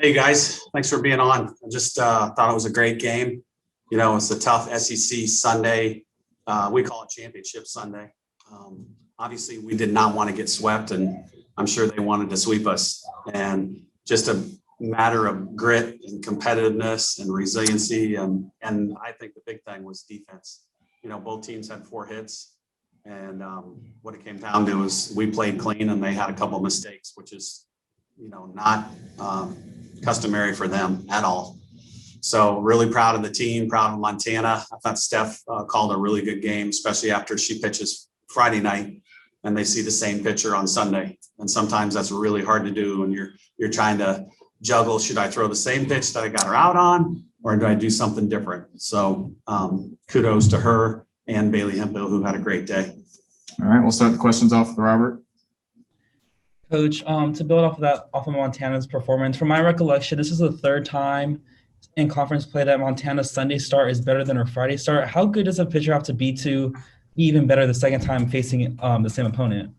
Hey guys, thanks for being on. I just thought it was a great game. It's a tough SEC Sunday. We call it Championship Sunday. Obviously, we did not want to get swept, and I'm sure they wanted to sweep us. And just a matter of grit and competitiveness and resiliency. And I think the big thing was defense. Both teams had 4 hits. And what it came down to was we played clean and they had a couple of mistakes, which is, not customary for them at all. So really proud of the team, proud of Montana. I thought Steph called a really good game, especially after she pitches Friday night and they see the same pitcher on Sunday. And sometimes that's really hard to do when you're trying to juggle. Should I throw the same pitch that I got her out on, or do I do something different? So kudos to her and Bailey Hemphill, who had a great day. All right, we'll start the questions off with Robert. Coach, to build off of Montana's performance, from my recollection, this is the third time in conference play that Montana's Sunday start is better than her Friday start. How good does a pitcher have to be even better the second time facing the same opponent?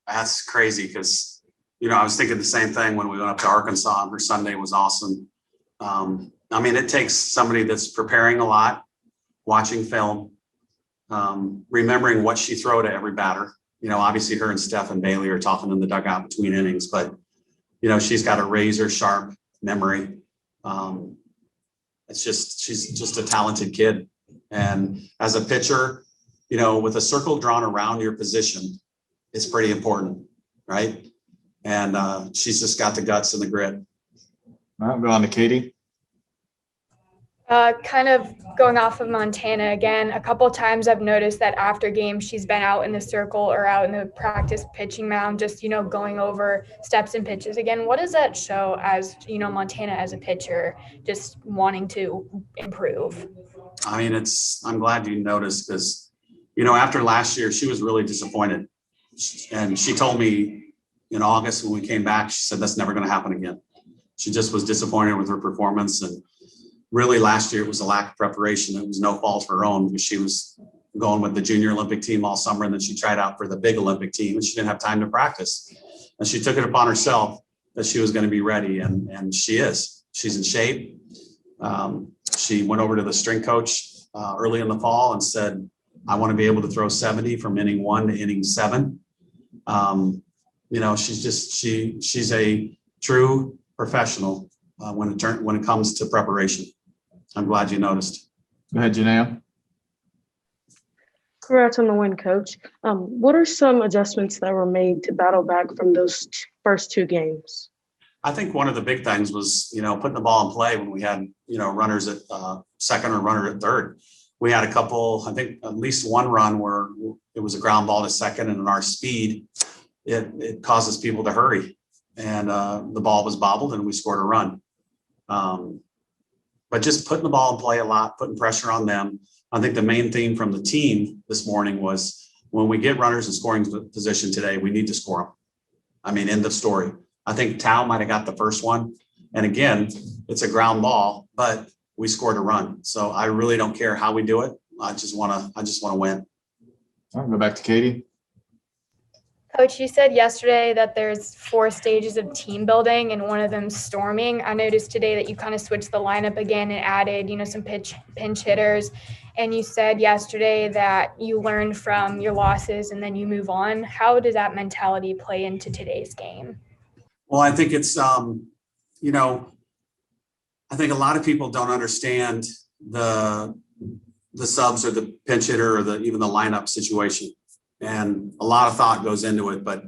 That's crazy because, I was thinking the same thing when we went up to Arkansas. Her Sunday was awesome. It takes somebody that's preparing a lot, watching film, remembering what she throw to every batter. Obviously her and Steph and Bailey are talking in the dugout between innings, but, she's got a razor sharp memory. She's just a talented kid. And as a pitcher, with a circle drawn around your position, it's pretty important, right? And she's just got the guts and the grit. All right, we'll go on to Katie. Kind of going off of Montana again, a couple of times I've noticed that after games she's been out in the circle or out in the practice pitching mound, just, going over steps and pitches again. What does that show as, Montana as a pitcher, just wanting to improve? I'm glad you noticed because, after last year, she was really disappointed. And she told me in August when we came back, she said, that's never going to happen again. She just was disappointed with her performance. And really last year it was a lack of preparation. It was no fault of her own because she was going with the junior Olympic team all summer, and then she tried out for the big Olympic team and she didn't have time to practice. And she took it upon herself that she was going to be ready, and she is. She's in shape. She went over to the strength coach early in the fall and said, I want to be able to throw 70 from inning 1 to inning 7. She's a true professional when it comes to preparation. I'm glad you noticed. Go ahead, Janelle. Congrats on the win, Coach. What are some adjustments that were made to battle back from those first 2 games? I think one of the big things was, putting the ball in play when we had, runners at second or runner at third. We had a couple, I think at least one run where it was a ground ball to second, and in our speed, it causes people to hurry. And the ball was bobbled and we scored a run. But just putting the ball in play a lot, putting pressure on them. I think the main theme from the team this morning was when we get runners in scoring position today, we need to score them. End of story. I think Tao might have got the first one. And again, it's a ground ball, but we scored a run. So I really don't care how we do it. I just want to win. All right, go back to Katie. Coach, you said yesterday that there's 4 stages of team building and one of them storming. I noticed today that you kind of switched the lineup again and added, some pinch hitters. And you said yesterday that you learned from your losses and then you move on. How does that mentality play into today's game? Well, I think it's, I think a lot of people don't understand the subs or the pinch hitter or even the lineup situation. And a lot of thought goes into it, but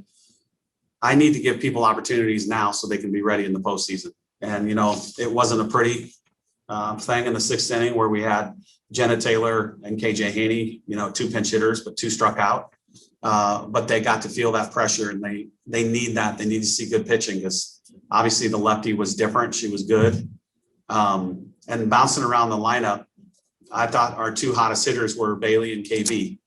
I need to give people opportunities now so they can be ready in the postseason. And, it wasn't a pretty thing in the 6th inning where we had Jenna Taylor and KJ Haney, 2 pinch hitters, but 2 struck out. But they got to feel that pressure, and they need that. They need to see good pitching because obviously the lefty was different. She was good. And bouncing around the lineup, I thought our 2 hottest hitters were Bailey and KB.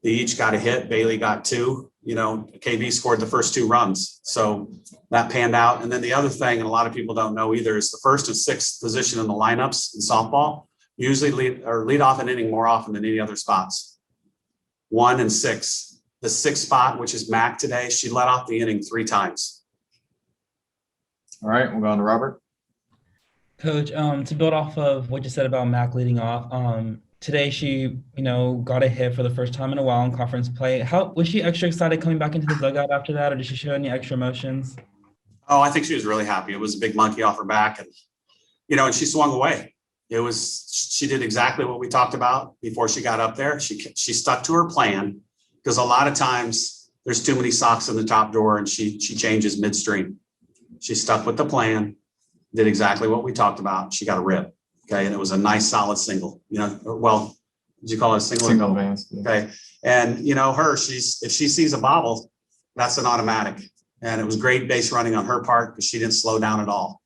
They each got a hit. Bailey got 2. KB scored the first 2 runs. So that panned out. And then the other thing, and a lot of people don't know either, is the 1st and 6th position in the lineups in softball usually lead off an inning more often than any other spots. 1 and 6. The 6th spot, which is Mac today, she led off the inning 3 times. All right, we'll go on to Robert. Coach, to build off of what you said about Mac leading off, today she, got a hit for the first time in a while in conference play. How was she extra excited coming back into the dugout after that, or did she show any extra emotions? Oh, I think she was really happy. It was a big monkey off her back, and and she swung away. She did exactly what we talked about before she got up there. She stuck to her plan, because a lot of times there's too many socks in the top drawer and she changes midstream. She stuck with the plan, did exactly what we talked about. She got a rip. Okay. And it was a nice solid single, well, did you call it a single? Single advance. Yeah. Okay. And if she sees a bobble, that's an automatic. And it was great base running on her part because she didn't slow down at all.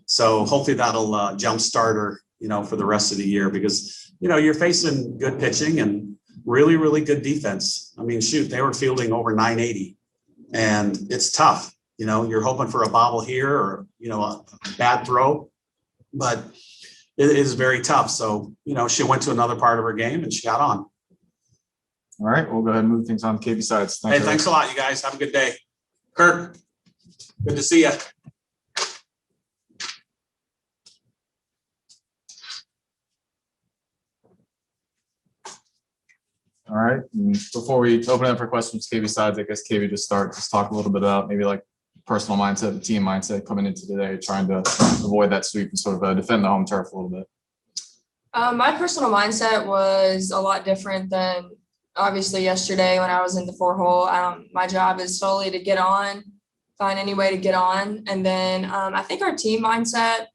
So hopefully that'll jumpstart her, for the rest of the year, because, you're facing good pitching and really, really good defense. I mean, shoot, they were fielding over 980, and it's tough. You're hoping for a bobble here or, a bad throw, but it is very tough. So, she went to another part of her game and she got on. All right, we'll go ahead and move things on to KB sides. Hey, thanks a lot, you guys. Have a good day. Kirk, good to see you. All right. And before we open up for questions, KB sides, I guess KB just talk a little bit about maybe like personal mindset, the team mindset coming into today, trying to avoid that sweep and sort of defend the home turf a little bit. My personal mindset was a lot different than obviously yesterday when I was in the 4-hole. My job is solely to get on, find any way to get on. And then I think our team mindset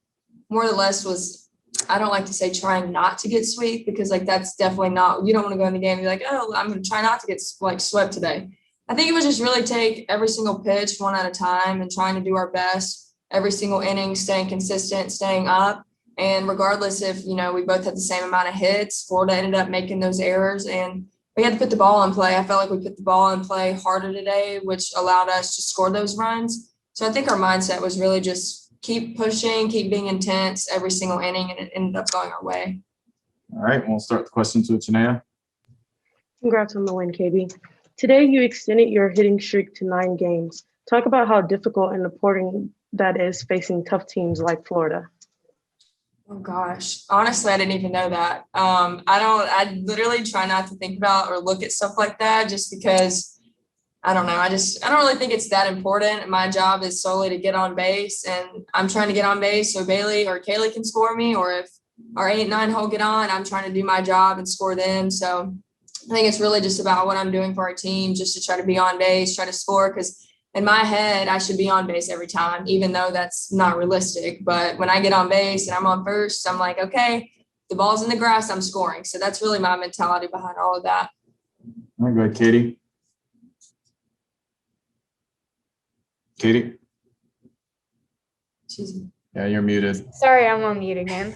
more or less was, I don't like to say trying not to get swept, because like that's definitely not, you don't want to go in the game and be like, oh, I'm going to try not to get swept today. I think it was just really take every single pitch one at a time and trying to do our best every single inning, staying consistent, staying up. And regardless if, we both had the same amount of hits, Florida ended up making those errors and we had to put the ball in play. I felt like we put the ball in play harder today, which allowed us to score those runs. So I think our mindset was really just keep pushing, keep being intense every single inning, and it ended up going our way. All right, we'll start the questions with Janaea. Congrats on the win, KB. Today, you extended your hitting streak to 9 games. Talk about how difficult and important that is facing tough teams like Florida. Oh gosh, honestly, I didn't even know that. I literally try not to think about or look at stuff like that just because I don't know. I don't really think it's that important. My job is solely to get on base, and I'm trying to get on base so Bailey or Kaylee can score me, or if our 8-9 hole get on, I'm trying to do my job and score them. So I think it's really just about what I'm doing for our team, just to try to be on base, try to score, because in my head, I should be on base every time, even though that's not realistic. But when I get on base and I'm on first, I'm like, okay, the ball's in the grass, I'm scoring. So that's really my mentality behind all of that. All right, go ahead, Katie. Katie? Yeah, you're muted. Sorry, I'm on mute again.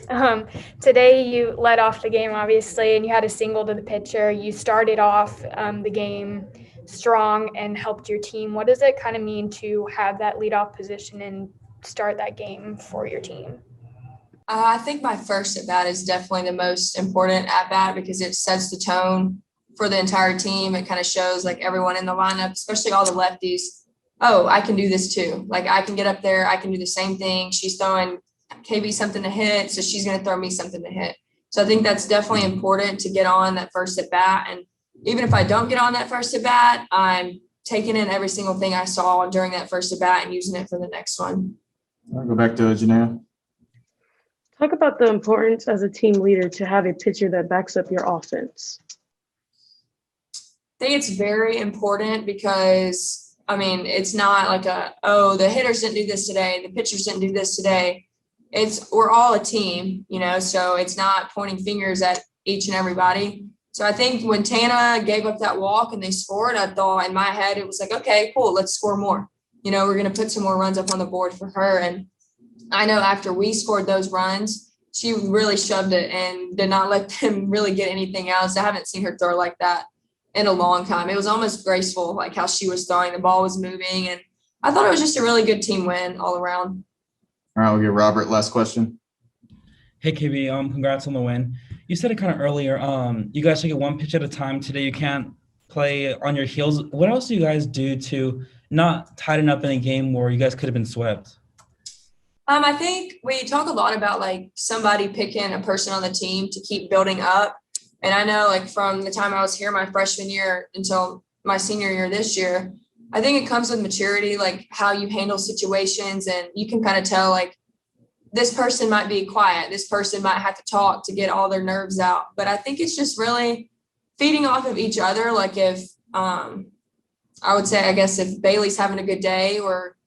Today you led off the game, obviously, and you had a single to the pitcher. You started off the game strong and helped your team. What does it kind of mean to have that leadoff position and start that game for your team? I think my first at bat is definitely the most important at bat because it sets the tone for the entire team. It kind of shows like everyone in the lineup, especially all the lefties, oh, I can do this too. Like I can get up there, I can do the same thing. She's throwing KB something to hit, so she's going to throw me something to hit. So I think that's definitely important to get on that first at bat. And even if I don't get on that first at bat, I'm taking in every single thing I saw during that first at bat and using it for the next one. I'll go back to Janaea. Talk about the importance as a team leader to have a pitcher that backs up your offense. I think it's very important because it's not like the hitters didn't do this today, the pitchers didn't do this today. We're all a team, so it's not pointing fingers at each and everybody. So I think when Tana gave up that walk and they scored, I thought in my head, it was like, okay, cool, let's score more. We're going to put some more runs up on the board for her. And I know after we scored those runs, she really shoved it and did not let them really get anything else. I haven't seen her throw like that in a long time. It was almost graceful, like how she was throwing, the ball was moving. And I thought it was just a really good team win all around. All right, we'll get Robert last question. Hey, KB, congrats on the win. You said it kind of earlier. You guys take it one pitch at a time today. You can't play on your heels. What else do you guys do to not tighten up in a game where you guys could have been swept? I think we talk a lot about like somebody picking a person on the team to keep building up. And I know like from the time I was here my freshman year until my senior year this year, I think it comes with maturity, like how you handle situations, and you can kind of tell like this person might be quiet, this person might have to talk to get all their nerves out. But I think it's just really feeding off of each other. Like if I would say, I guess if Bailey's having a good day, or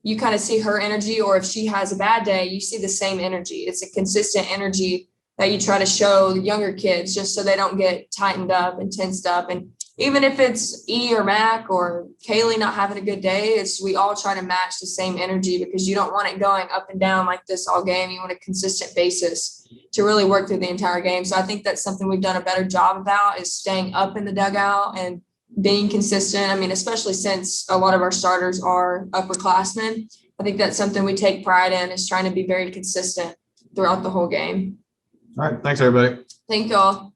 you kind of see her energy, or if she has a bad day, you see the same energy. It's a consistent energy that you try to show the younger kids just so they don't get tightened up and tensed up. And even if it's E or Mac or Kaylee not having a good day, it's we all try to match the same energy, because you don't want it going up and down like this all game. You want a consistent basis to really work through the entire game. So I think that's something we've done a better job about, is staying up in the dugout and being consistent. I mean, especially since a lot of our starters are upperclassmen, I think that's something we take pride in, is trying to be very consistent throughout the whole game. All right, thanks, everybody. Thank y'all.